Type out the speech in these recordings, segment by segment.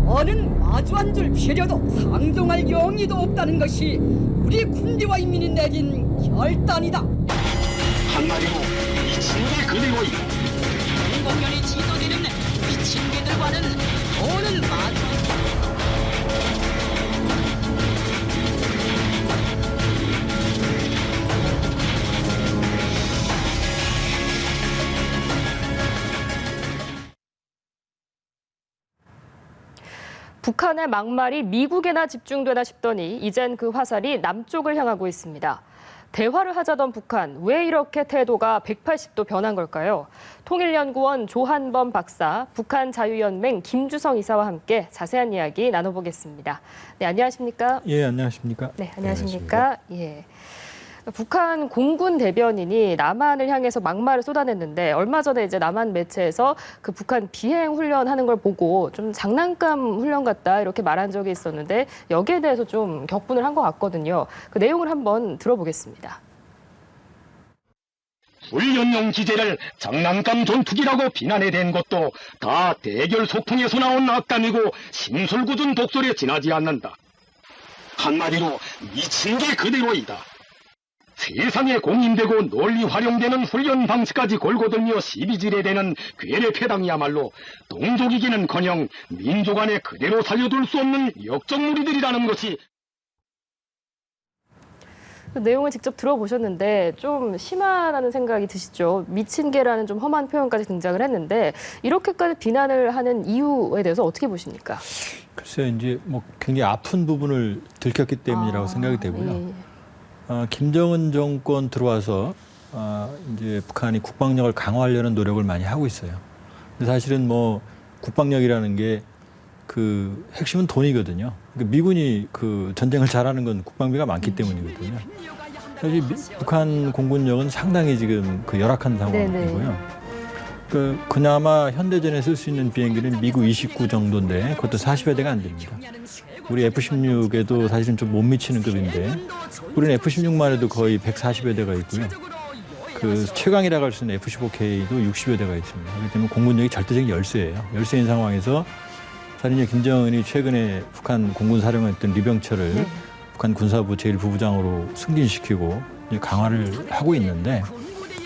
더는 마주 앉을 필요도 상종할 용의도 없다는 것이 우리 군대와 인민이 내린 결단이다. 한마디로 미친 게 그대로이다. 공공연히 지도되는 미친 개들과는 더는 마주 북한의 막말이 미국에나 집중되나 싶더니 이젠 그 화살이 남쪽을 향하고 있습니다. 대화를 하자던 북한, 왜 이렇게 태도가 180도 변한 걸까요? 통일연구원 조한범 박사, 북한자유연맹 김주성 이사와 함께 자세한 이야기 나눠보겠습니다. 네, 안녕하십니까? 예, 안녕하십니까? 네, 안녕하십니까? 예. 북한 공군 대변인이 남한을 향해서 막말을 쏟아냈는데 얼마 전에 이제 남한 매체에서 그 북한 비행 훈련하는 걸 보고 좀 장난감 훈련 같다 이렇게 말한 적이 있었는데 여기에 대해서 좀 격분을 한 것 같거든요. 그 내용을 한번 들어보겠습니다. 훈련용 기재를 장난감 전투기라고 비난해 댄 것도 다 대결 소풍에서 나온 악담이고 심술궂은 독설에 지나지 않는다. 한마디로 미친 게 그대로이다. 세상에 공인되고 널리 활용되는 훈련 방식까지 골고들며 시비질에 대는 괴뢰 패당이야말로 동족이기는커녕 민족 안에 그대로 살려둘 수 없는 역적무리들이라는 것이. 그 내용을 직접 들어보셨는데 좀 심하다는 생각이 드시죠? 미친 개라는 좀 험한 표현까지 등장을 했는데 이렇게까지 비난을 하는 이유에 대해서 어떻게 보십니까? 글쎄요, 이제 뭐 굉장히 아픈 부분을 들켰기 때문이라고 생각이 되고요. 예. 김정은 정권 들어와서 이제 북한이 국방력을 강화하려는 노력을 많이 하고 있어요. 근데 사실은 뭐 국방력이라는 게 그 핵심은 돈이거든요. 그러니까 미군이 그 전쟁을 잘하는 건 국방비가 많기 때문이거든요. 사실 북한 공군력은 상당히 지금 그 열악한 상황이고요. 그나마 현대전에 쓸 수 있는 비행기는 미국 29 정도인데 그것도 40여 대가 안 됩니다. 우리 F-16에도 사실은 좀 못 미치는 급인데 우리는 F-16만 해도 거의 140여 대가 있고요. 그 최강이라고 할 수 있는 F-15K도 60여 대가 있습니다. 그렇기 때문에 공군력이 절대적인 열세예요. 열세인 상황에서 사실 이제 김정은이 최근에 북한 공군 사령관했던 리병철을 북한 군사부 제1부부장으로 승진시키고 강화를 하고 있는데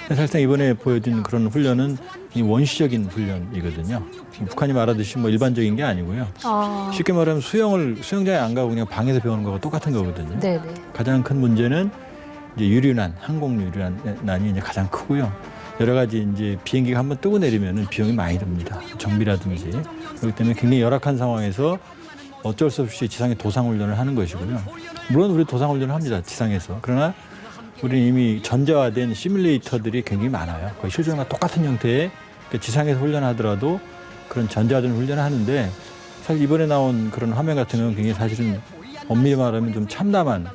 사실상 이번에 보여준 그런 훈련은 이 원시적인 훈련이거든요. 북한이 말하듯이 뭐 일반적인 게 아니고요. 쉽게 말하면 수영장에 안 가고 그냥 방에서 배우는 거하고 똑같은 거거든요. 네네. 가장 가장 큰 문제는 이제 유류난, 항공 유류난이 이제 가장 크고요. 여러 가지 이제 비행기가 한번 뜨고 내리면은 비용이 많이 듭니다. 정비라든지. 그렇기 때문에 굉장히 열악한 상황에서 어쩔 수 없이 지상에 도상훈련을 하는 것이고요. 물론 우리 도상훈련을 합니다. 지상에서. 그러나 우리는 이미 전자화된 시뮬레이터들이 굉장히 많아요. 거의 실전과 똑같은 형태의 지상에서 훈련하더라도 그런 전자화된 훈련을 하는데 사실 이번에 나온 그런 화면 같은 경우는 굉장히 사실은 엄밀히 말하면 좀 참담한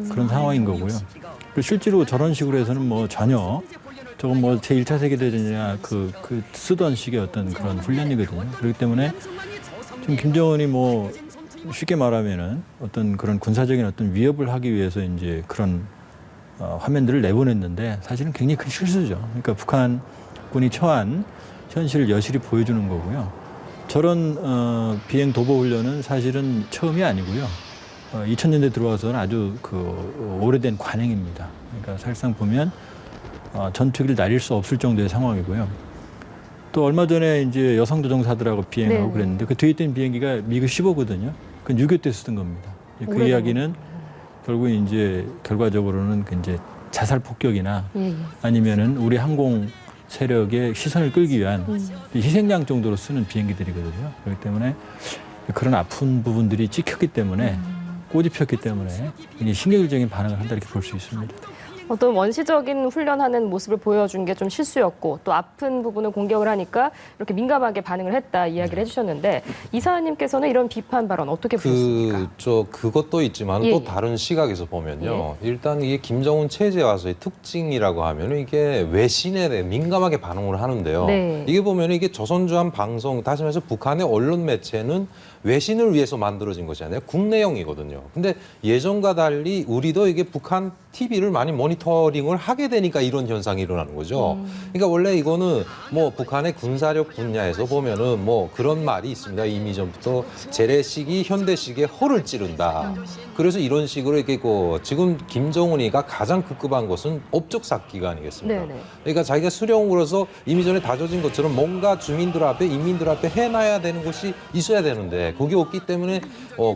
그런 상황인 거고요. 실제로 저런 식으로 해서는 뭐 전혀 저건 뭐 제1차 세계대전이나 그 쓰던 식의 어떤 그런 훈련이거든요. 그렇기 때문에 지금 김정은이 뭐 쉽게 말하면은 어떤 그런 군사적인 어떤 위협을 하기 위해서 이제 그런 화면들을 내보냈는데 사실은 굉장히 큰 실수죠. 그러니까 북한군이 처한 현실을 여실히 보여주는 거고요. 저런 비행 도보 훈련은 사실은 처음이 아니고요. 2000년대 들어와서는 아주 그 오래된 관행입니다. 그러니까 사실상 보면 전투기를 날릴 수 없을 정도의 상황이고요. 또 얼마 전에 이제 여성 조종사들하고 비행하고 그랬는데 그 뒤에 있던 비행기가 미그 15거든요. 그건 6.25 때 쓰던 겁니다. 그 이야기는 결국 이제 결과적으로는 이제 자살 폭격이나 아니면은 우리 항공 세력의 시선을 끌기 위한 희생양 정도로 쓰는 비행기들이거든요. 그렇기 때문에 그런 아픈 부분들이 찍혔기 때문에 꼬집혔기 때문에 굉장히 신경질적인 반응을 한다 이렇게 볼 수 있습니다. 어떤 원시적인 훈련하는 모습을 보여준 게 좀 실수였고 또 아픈 부분을 공격을 하니까 이렇게 민감하게 반응을 했다 이야기를 해주셨는데 이사님께서는 이런 비판 발언 어떻게 보셨습니까? 그것도 있지만 또 다른 시각에서 보면요. 일단 이게 김정은 체제에 와서의 특징이라고 하면 이게 외신에 대해 민감하게 반응을 하는데요. 이게 보면 이게 조선주한 방송, 다시 말해서 북한의 언론 매체는 외신을 위해서 만들어진 것이 아니라 국내용이거든요. 근데 예전과 달리 우리도 이게 북한 TV를 많이 모니터링을 하게 되니까 이런 현상이 일어나는 거죠. 그러니까 원래 이거는 뭐 북한의 군사력 분야에서 보면은 뭐 그런 말이 있습니다. 이미 전부터 재래식이 현대식의 허를 찌른다. 그래서 이런 식으로 이렇게 지금 김정은이가 가장 급급한 것은 업적 쌓기가 아니겠습니까? 네네. 그러니까 자기가 수령으로서 이미 전에 다져진 것처럼 뭔가 주민들 앞에 인민들 앞에 해놔야 되는 것이 있어야 되는데 그게 없기 때문에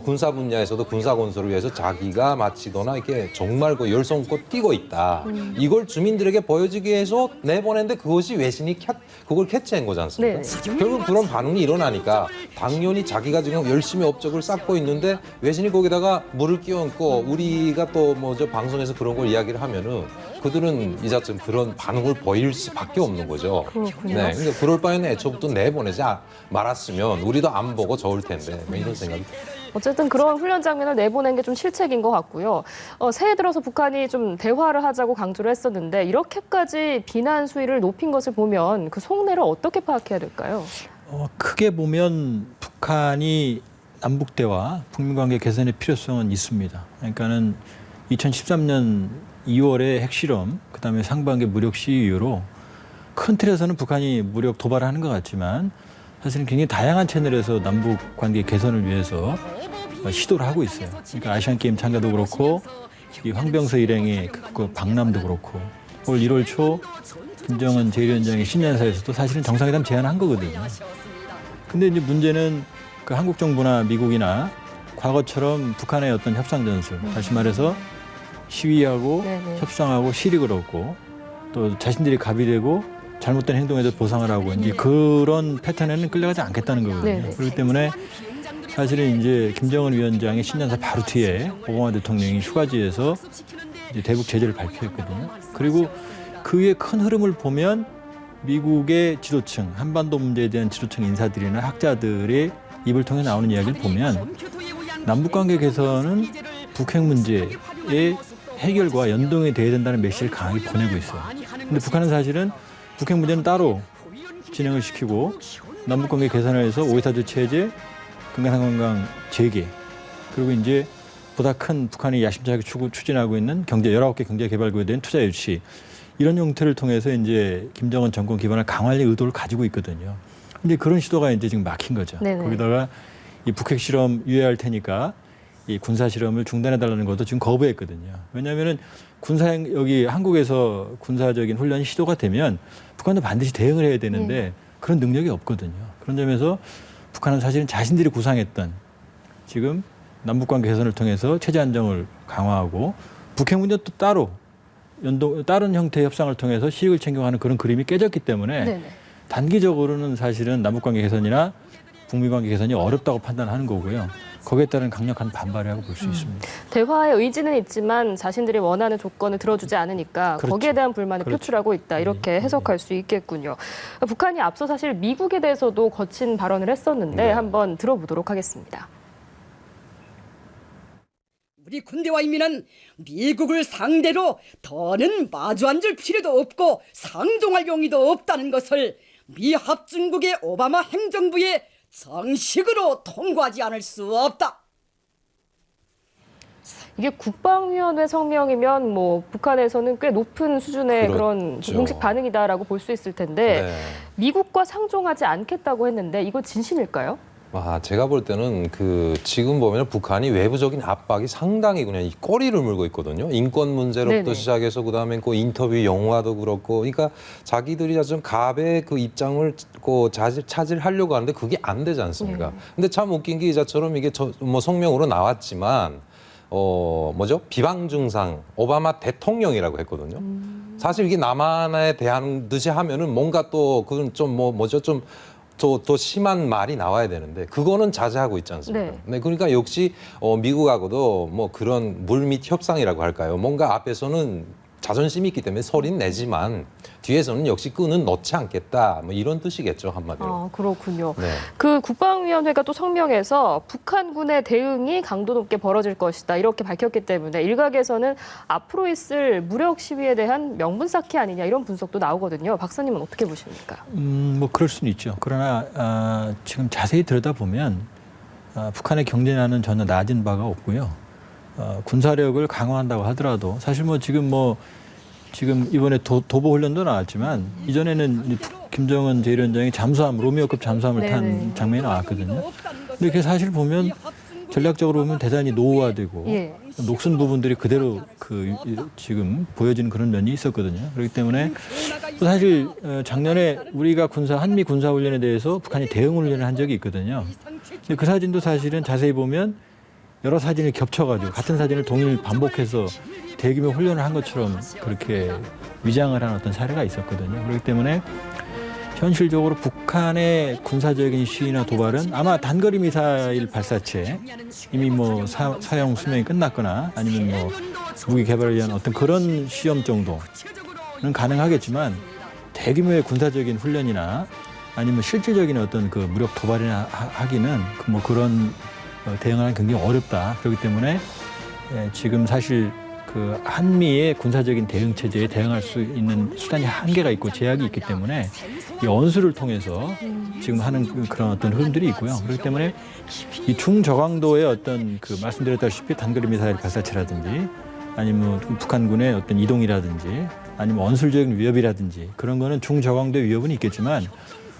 군사 분야에서도 군사 건설을 위해서 자기가 마치거나 이렇게 정말 열성껏 뛰고 있다. 이걸 주민들에게 보여주기 위해서 내보냈는데 그것이 외신이 그걸 캐치한 거지 않습니까? 네. 결국 그런 반응이 일어나니까 당연히 자기가 지금 열심히 업적을 쌓고 있는데 외신이 거기다가 물을 끼얹고 우리가 또 방송에서 그런 걸 이야기를 하면은 그들은 이자쯤 그런 반응을 보일 수밖에 없는 거죠. 그렇군요. 네, 그러니까 그럴 바에는 애초부터 내보내지 말았으면 우리도 안 보고 좋을 텐데 뭐 이런 생각이. 어쨌든 그런 훈련 장면을 내보낸 게 좀 실책인 것 같고요. 새해 들어서 북한이 좀 대화를 하자고 강조를 했었는데 이렇게까지 비난 수위를 높인 것을 보면 그 속내를 어떻게 파악해야 될까요? 크게 보면 북한이 남북 대화, 북미 관계 개선의 필요성은 있습니다. 그러니까는 2013년 2월에 핵실험, 그다음에 상반기 무력 시위 이후로 큰 틀에서는 북한이 무력 도발하는 것 같지만 사실은 굉장히 다양한 채널에서 남북 관계 개선을 위해서 시도를 하고 있어요. 그러니까 아시안 게임 참가도 그렇고 이 황병서 일행의 그 방남도 그렇고 올 1월 초 김정은 제1위원장의 신년사에서도 사실은 정상회담 제안한 거거든요. 근데 이제 문제는 그 한국 정부나 미국이나 과거처럼 북한의 어떤 협상 전술, 다시 말해서 시위하고 네네. 협상하고 실익을 얻고 또 자신들이 갑이 되고 잘못된 행동에도 보상을 하고 이제 그런 패턴에는 끌려가지 않겠다는 거거든요. 네네. 그렇기 때문에 사실은 이제 김정은 위원장의 신년사 바로 뒤에 오바마 대통령이 휴가지에서 이제 대북 제재를 발표했거든요. 그리고 그 위에 큰 흐름을 보면 미국의 지도층, 한반도 문제에 대한 지도층 인사들이나 학자들의 입을 통해 나오는 이야기를 보면 남북관계 개선은 북핵 문제의 해결과 연동이 돼야 된다는 메시지를 강하게 보내고 있어요. 근데 북한은 사실은 북핵 문제는 따로 진행을 시키고 남북관계 개선을 해서 오이사드 체제, 금강산관광 재개, 그리고 이제 보다 큰 북한이 야심차게 추진하고 있는 19개 경제개발구에 대한 투자 유치, 이런 형태를 통해서 이제 김정은 정권 기반을 강화할 의도를 가지고 있거든요. 근데 그런 시도가 이제 지금 막힌 거죠. 네네. 거기다가 이 북핵 실험 유예할 테니까 이 군사 실험을 중단해달라는 것도 지금 거부했거든요. 왜냐하면은 여기 한국에서 군사적인 훈련이 시도가 되면 북한도 반드시 대응을 해야 되는데 그런 능력이 없거든요. 그런 점에서 북한은 사실은 자신들이 구상했던 지금 남북관계 개선을 통해서 체제 안정을 강화하고 북핵 문제도 또 따로 다른 형태의 협상을 통해서 실익을 챙겨가는 그런 그림이 깨졌기 때문에 네네. 단기적으로는 사실은 남북관계 개선이나 북미관계 개선이 어렵다고 판단하는 거고요. 거기에 따른 강력한 반발이라고 볼 수 있습니다. 대화의 의지는 있지만 자신들이 원하는 조건을 들어주지 않으니까 그렇죠. 거기에 대한 불만을 그렇죠. 표출하고 있다. 이렇게 해석할 수 있겠군요. 북한이 앞서 사실 미국에 대해서도 거친 발언을 했었는데 네. 한번 들어보도록 하겠습니다. 우리 군대와 인민은 미국을 상대로 더는 마주 앉을 필요도 없고 상종할 용의도 없다는 것을 미 합중국의 오바마 행정부에 정식으로 통과하지 않을 수 없다. 이게 국방위원회 성명이면 뭐 북한에서는 꽤 높은 수준의 그런 그렇죠. 공식 반응이다라고 볼 수 있을 텐데 네. 미국과 상종하지 않겠다고 했는데 이거 진심일까요? 제가 볼 때는 지금 보면 북한이 외부적인 압박이 상당히 그냥 이 꼬리를 물고 있거든요. 인권 문제로부터 네네. 시작해서 그다음에 인터뷰 영화도 그렇고, 그러니까 자기들이 좀 갑의 그 입장을 차지하려고 하는데 그게 안 되지 않습니까? 근데 참 웃긴 게 이자처럼 이게 성명으로 나왔지만 비방 중상 오바마 대통령이라고 했거든요. 사실 이게 남한에 대한 듯이 하면은 뭔가 또 그건 좀 더 심한 말이 나와야 되는데 그거는 자제하고 있지 않습니까? 네. 그러니까 역시 미국하고도 그런 물밑 협상이라고 할까요? 뭔가 앞에서는 자존심이 있기 때문에 소리는 내지만 뒤에서는 역시 끈은 넣지 않겠다. 이런 뜻이겠죠, 한마디로. 그렇군요. 네. 그 국방위원회가 또 성명에서 북한군의 대응이 강도 높게 벌어질 것이다 이렇게 밝혔기 때문에 일각에서는 앞으로 있을 무력 시위에 대한 명분 쌓기 아니냐 이런 분석도 나오거든요. 박사님은 어떻게 보십니까? 그럴 수는 있죠. 그러나 지금 자세히 들여다보면 북한의 경제난은 전혀 낮은 바가 없고요. 군사력을 강화한다고 하더라도 사실 지금 이번에 도보 훈련도 나왔지만 이전에는 김정은 제1위원장이 잠수함 로미오급 잠수함을 탄 장면이 나왔거든요. 근데 그게 사실 보면 전략적으로 보면 대단히 노후화되고 예. 녹슨 부분들이 그대로 지금 보여지는 그런 면이 있었거든요. 그렇기 때문에 또 사실 작년에 우리가 한미 군사훈련에 대해서 북한이 대응훈련을 한 적이 있거든요. 근데 그 사진도 사실은 자세히 보면 여러 사진을 겹쳐가지고 같은 사진을 동일 반복해서 대규모 훈련을 한 것처럼 그렇게 위장을 한 어떤 사례가 있었거든요. 그렇기 때문에 현실적으로 북한의 군사적인 시위나 도발은 아마 단거리 미사일 발사체 이미 사용 수명이 끝났거나 아니면 무기 개발을 위한 어떤 그런 시험 정도는 가능하겠지만 대규모의 군사적인 훈련이나 아니면 실질적인 어떤 그 무력 도발이나 하기는 그런 대응을 하는 굉장히 어렵다. 그렇기 때문에 지금 사실 그 한미의 군사적인 대응 체제에 대응할 수 있는 수단이 한계가 있고 제약이 있기 때문에 이 언수를 통해서 지금 하는 그런 어떤 흐름들이 있고요. 그렇기 때문에 이 중저강도의 어떤 말씀드렸다시피 단거리 미사일 발사체라든지 아니면 북한군의 어떤 이동이라든지 아니면 언술적인 위협이라든지 그런 거는 중저강도의 위협은 있겠지만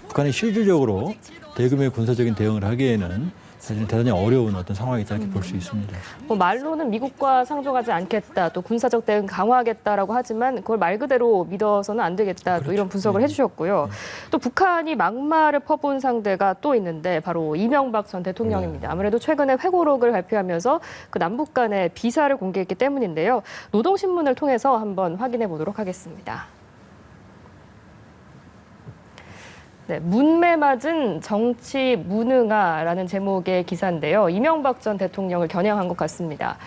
북한이 실질적으로 대규모의 군사적인 대응을 하기에는 사실 대단히 어려운 어떤 상황이다 이렇게 볼 수 있습니다. 말로는 미국과 상종하지 않겠다, 또 군사적 대응 강화하겠다라고 하지만 그걸 말 그대로 믿어서는 안 되겠다, 또 이런 분석을 해주셨고요. 또 북한이 막말을 퍼부은 상대가 또 있는데 바로 이명박 전 대통령입니다. 아무래도 최근에 회고록을 발표하면서 그 남북 간의 비사를 공개했기 때문인데요. 노동신문을 통해서 한번 확인해 보도록 하겠습니다. 네, 문매 맞은 정치 무능아라는 제목의 기사인데요. 이명박 전 대통령을 겨냥한 것 같습니다.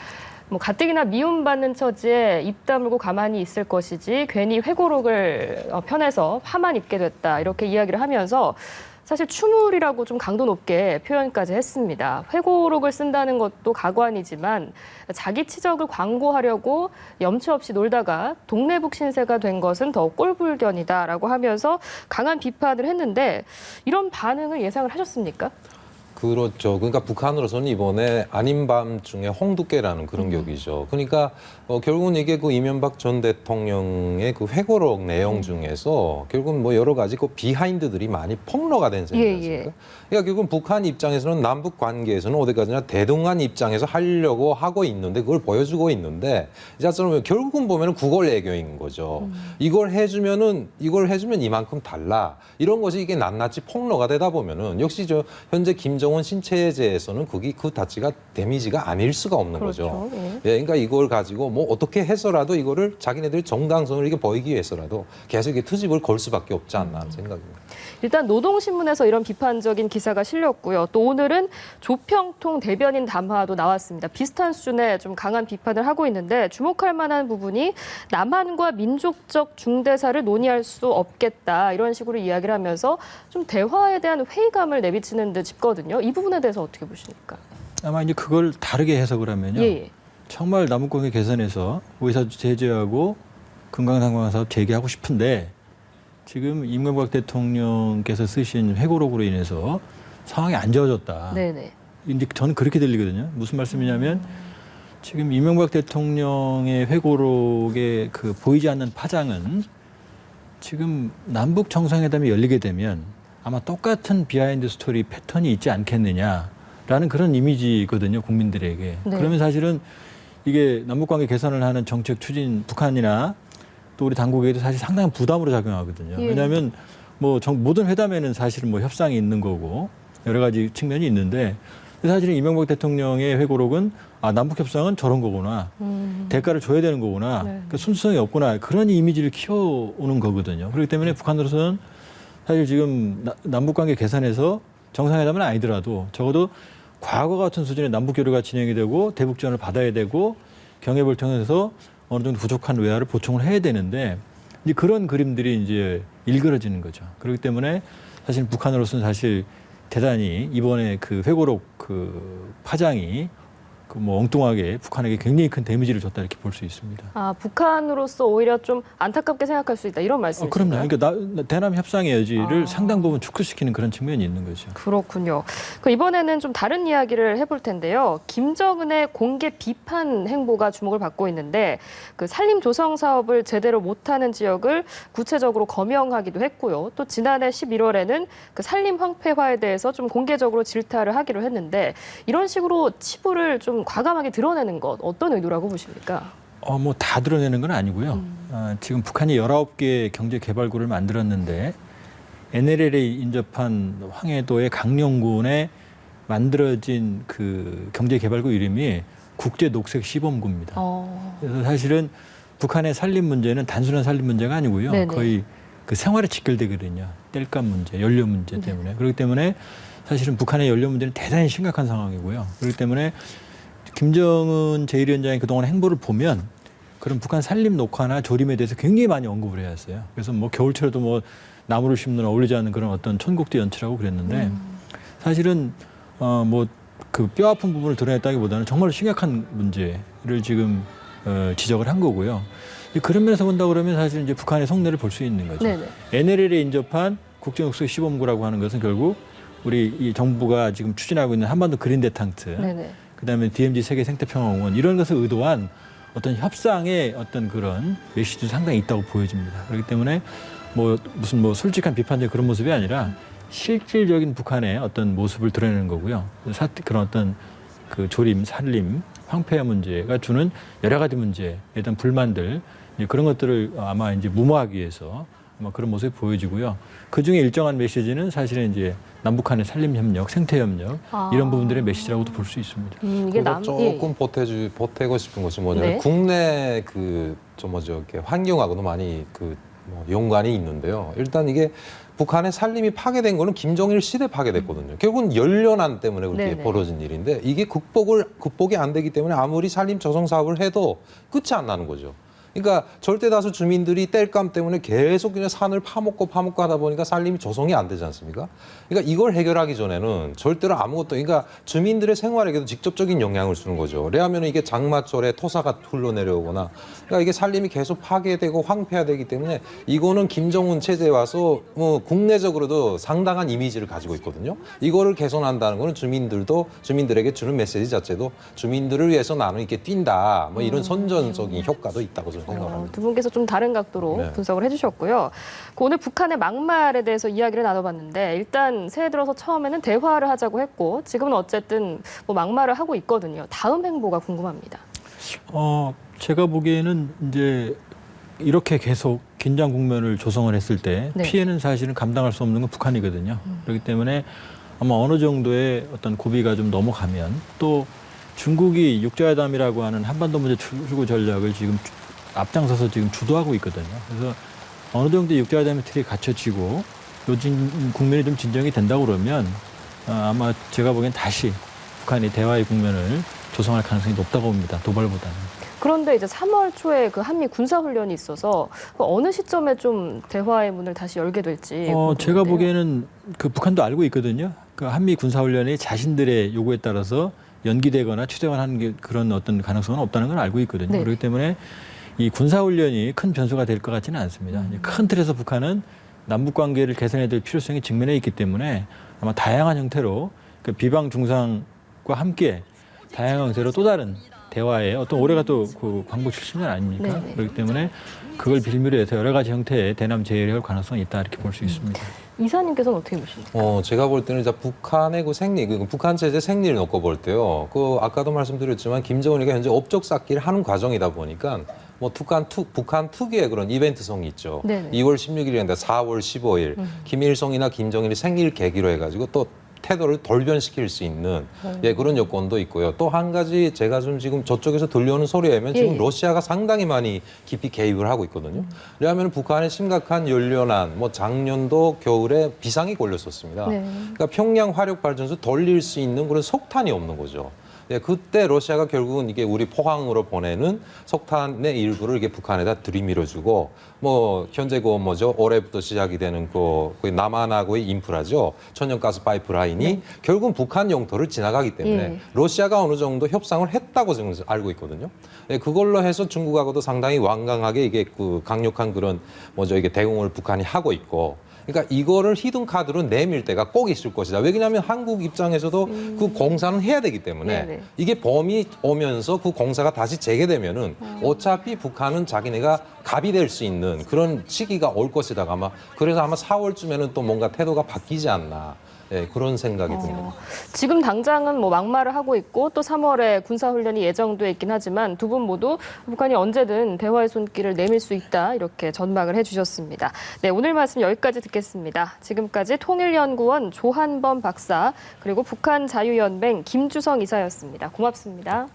가뜩이나 미움받는 처지에 입 다물고 가만히 있을 것이지 괜히 회고록을 펴내서 화만 입게 됐다 이렇게 이야기를 하면서 사실 추물이라고 좀 강도 높게 표현까지 했습니다. 회고록을 쓴다는 것도 가관이지만 자기 치적을 광고하려고 염치 없이 놀다가 동네북 신세가 된 것은 더 꼴불견이다라고 하면서 강한 비판을 했는데 이런 반응을 예상을 하셨습니까? 그렇죠. 그러니까 북한으로서는 이번에 아닌 밤중에 홍두깨라는 그런 격이죠. 그러니까 결국은 이게 그 이명박 전 대통령의 그 회고록 내용 중에서 결국은 여러 가지 그 비하인드들이 많이 폭로가 된 셈이었습니까? 그러니까 결국은 북한 입장에서는 남북 관계에서는 어디까지나 대등한 입장에서 하려고 하고 있는데 그걸 보여주고 있는데 이자처럼 결국은 보면은 국월 애교인 거죠. 이걸 해주면 이만큼 달라. 이런 것이 이게 낱낱이 폭로가 되다 보면은 역시 현재 김정은 신체제에서는 그 자체가 데미지가 아닐 수가 없는 거죠. 그러니까 이걸 가지고 어떻게 해서라도 이거를 자기네들 정당성을 이게 보이기 위해서라도 계속 이게 트집을 걸 수밖에 없지 않나 하는 생각입니다. 일단 노동신문에서 이런 비판적인 기사가 실렸고요. 또 오늘은 조평통 대변인 담화도 나왔습니다. 비슷한 수준의 좀 강한 비판을 하고 있는데 주목할 만한 부분이 남한과 민족적 중대사를 논의할 수 없겠다 이런 식으로 이야기를 하면서 좀 대화에 대한 회의감을 내비치는 듯 싶거든요. 이 부분에 대해서 어떻게 보십니까? 아마 이제 그걸 다르게 해석을 하면요. 정말 남북관계 개선에서 오해사주 제재하고 금강산관 사업 재개하고 싶은데 지금 이명박 대통령께서 쓰신 회고록으로 인해서 상황이 안 좋아졌다. 네네. 이제 저는 그렇게 들리거든요. 무슨 말씀이냐면 지금 이명박 대통령의 회고록에 보이지 않는 파장은 지금 남북 정상회담이 열리게 되면 아마 똑같은 비하인드 스토리 패턴이 있지 않겠느냐라는 그런 이미지거든요. 국민들에게. 네. 그러면 사실은 이게 남북관계 개선을 하는 정책 추진 북한이나 또 우리 당국에도 사실 상당한 부담으로 작용하거든요. 왜냐하면 모든 회담에는 사실은 협상이 있는 거고 여러 가지 측면이 있는데 사실은 이명박 대통령의 회고록은 남북 협상은 저런 거구나. 대가를 줘야 되는 거구나. 그러니까 순수성이 없구나. 그런 이미지를 키워오는 거거든요. 그렇기 때문에 북한으로서는 사실 지금 남북관계 개선에서 정상회담은 아니더라도 적어도 과거 같은 수준의 남북 교류가 진행이 되고 대북 지원을 받아야 되고 경협을 통해서 어느 정도 부족한 외화를 보충을 해야 되는데 이제 그런 그림들이 이제 일그러지는 거죠. 그렇기 때문에 사실 북한으로서는 사실 대단히 이번에 그 회고록 파장이 그 뭐 엉뚱하게 북한에게 굉장히 큰 데미지를 줬다 이렇게 볼 수 있습니다. 아, 북한으로서 오히려 좀 안타깝게 생각할 수 있다 이런 말씀이신가요? 그럼요. 그러니까 대남 협상의 여지를 상당 부분 축소시키는 그런 측면이 있는 거죠. 그렇군요. 그 이번에는 좀 다른 이야기를 해볼 텐데요. 김정은의 공개 비판 행보가 주목을 받고 있는데 그 산림 조성 사업을 제대로 못하는 지역을 구체적으로 거명하기도 했고요. 또 지난해 11월에는 그 산림 황폐화에 대해서 좀 공개적으로 질타를 하기로 했는데 이런 식으로 치부를 좀 과감하게 드러내는 것 어떤 의도라고 보십니까? 뭐 다 드러내는 건 아니고요. 지금 북한이 19개 경제개발구를 만들었는데 NLL에 인접한 황해도의 강령군에 만들어진 그 경제개발구 이름이 국제녹색시범구입니다. 그래서 사실은 북한의 산림 문제는 단순한 산림 문제가 아니고요. 네네. 거의 그 생활에 직결되거든요. 땔감 문제, 연료 문제 때문에. 그렇기 때문에 사실은 북한의 연료 문제는 대단히 심각한 상황이고요. 그렇기 때문에 김정은 제1위원장의 그동안 행보를 보면 그런 북한 산림 녹화나 조림에 대해서 굉장히 많이 언급을 해왔어요. 그래서 뭐 겨울철에도 뭐 나무를 심느라 어울리지 않는 그런 어떤 천국대 연치라고 그랬는데 사실은 뭐 그 뼈 아픈 부분을 드러냈다기보다는 정말 심각한 문제를 지금 지적을 한 거고요. 그런 면에서 본다 그러면 사실 이제 북한의 속내를 볼 수 있는 거죠. 네네. NLL에 인접한 국제녹색 시범구라고 하는 것은 결국 우리 이 정부가 지금 추진하고 있는 한반도 그린 데탕트, 네네. 그다음에 DMZ 세계 생태평화공원 이런 것을 의도한 어떤 협상의 어떤 그런 메시지도 상당히 있다고 보여집니다. 그렇기 때문에 뭐 무슨 뭐 솔직한 비판적 그런 모습이 아니라 실질적인 북한의 어떤 모습을 드러내는 거고요. 그런 어떤 그 조림, 산림, 황폐화 문제가 주는 여러 가지 문제에 대한 불만들 그런 것들을 아마 이제 무마하기 위해서 아마 그런 모습이 보여지고요. 그 중에 일정한 메시지는 사실은 이제 남북한의 산림협력, 생태협력 이런 부분들의 메시지라고도 볼 수 있습니다. 이게 조금 보태고 싶은 것이 뭐냐면 네. 국내 이렇게 환경하고도 많이 뭐 연관이 있는데요. 일단 이게 북한의 산림이 파괴된 거는 김정일 시대 파괴됐거든요. 결국은 연료난 때문에 그렇게 네네. 벌어진 일인데 이게 극복이 안 되기 때문에 아무리 산림 조성 사업을 해도 끝이 안 나는 거죠. 그러니까 절대 다수 주민들이 땔감 때문에 계속 그냥 산을 파먹고 하다 보니까 산림이 조성이 안 되지 않습니까? 그러니까 이걸 해결하기 전에는 절대로 아무것도, 그러니까 주민들의 생활에게도 직접적인 영향을 주는 거죠. 왜냐하면 이게 장마철에 토사가 흘러내려오거나, 그러니까 이게 산림이 계속 파괴되고 황폐화되기 때문에 이거는 김정은 체제에 와서 뭐 국내적으로도 상당한 이미지를 가지고 있거든요. 이거를 개선한다는 거는 주민들에게 주는 메시지 자체도 주민들을 위해서 나는 이렇게 뛴다, 뭐 이런 선전적인 효과도 있다고 저는 생각합니다. 두 분께서 좀 다른 각도로 네. 분석을 해주셨고요. 오늘 북한의 막말에 대해서 이야기를 나눠봤는데 일단 새해 들어서 처음에는 대화를 하자고 했고 지금은 어쨌든 뭐 막말을 하고 있거든요. 다음 행보가 궁금합니다. 제가 보기에는 이제 이렇게 계속 긴장 국면을 조성을 했을 때 네. 피해는 사실은 감당할 수 없는 건 북한이거든요. 그렇기 때문에 아마 어느 정도의 어떤 고비가 좀 넘어가면 또 중국이 육자회담이라고 하는 한반도 문제 출구 전략을 지금 앞장서서 지금 주도하고 있거든요. 그래서 어느 정도 육자회담의 틀이 갖춰지고 요즘 국면이 좀 진정이 된다고 그러면 아마 제가 보기엔 다시 북한이 대화의 국면을 조성할 가능성이 높다고 봅니다. 도발보다는. 그런데 이제 3월 초에 그 한미 군사훈련이 있어서 어느 시점에 좀 대화의 문을 다시 열게 될지. 제가 궁금한데요. 보기에는 그 북한도 알고 있거든요. 그 한미 군사훈련이 자신들의 요구에 따라서 연기되거나 취소하는 게 그런 어떤 가능성은 없다는 걸 알고 있거든요. 네. 그렇기 때문에 이 군사훈련이 큰 변수가 될 것 같지는 않습니다. 큰 틀에서 북한은 남북 관계를 개선해야 될 필요성이 직면해 있기 때문에 아마 다양한 형태로 그 비방 중상과 함께 다양한 형태로 또 다른 대화에 어떤 올해가 또 그 광복 70년 아닙니까? 네네. 그렇기 때문에 그걸 빌미로 해서 여러 가지 형태의 대남 제의를 할 가능성이 있다 이렇게 볼 수 있습니다. 이사님께서는 어떻게 보십니까? 제가 볼 때는 이제 북한의 북한 체제 생리를 놓고 볼 때요. 아까도 말씀드렸지만 김정은이가 현재 업적 쌓기를 하는 과정이다 보니까 뭐 북한 특유의 그런 이벤트성이 있죠. 네네. 2월 16일인데 4월 15일 김일성이나 김정일이 생일 계기로 해가지고 또 태도를 돌변시킬 수 있는 그런 여건도 있고요. 또 한 가지 제가 좀 지금 저쪽에서 들려오는 소리에 의하면 지금 러시아가 상당히 많이 깊이 개입을 하고 있거든요. 왜냐하면 북한의 심각한 연료난, 뭐 작년도 겨울에 비상이 걸렸었습니다. 네. 그러니까 평양 화력 발전소 돌릴 수 있는 그런 석탄이 없는 거죠. 예, 그때 러시아가 결국은 이게 우리 포항으로 보내는 석탄의 일부를 이게 북한에다 들이밀어주고 뭐 현재 그 뭐죠 올해부터 시작이 되는 그 남한하고의 인프라죠 천연가스 파이프라인이 결국은 북한 영토를 지나가기 때문에 러시아가 어느 정도 협상을 했다고 저는 알고 있거든요. 예, 그걸로 해서 중국하고도 상당히 완강하게 이게 그 강력한 그런 뭐죠 이게 대응을 북한이 하고 있고. 그러니까 이거를 히든 카드로 내밀 때가 꼭 있을 것이다. 왜냐하면 한국 입장에서도 그 공사는 해야 되기 때문에 이게 범이 오면서 그 공사가 다시 재개되면은 어차피 북한은 자기네가 갑이 될 수 있는 그런 시기가 올 것이다. 아마 그래서 아마 4월쯤에는 또 뭔가 태도가 바뀌지 않나. 네, 그런 생각이 듭니다. 지금 당장은 뭐 막말을 하고 있고 또 3월에 군사훈련이 예정돼 있긴 하지만 두 분 모두 북한이 언제든 대화의 손길을 내밀 수 있다 이렇게 전망을 해주셨습니다. 네, 오늘 말씀 여기까지 듣겠습니다. 지금까지 통일연구원 조한범 박사 그리고 북한자유연맹 김주성 이사였습니다. 고맙습니다.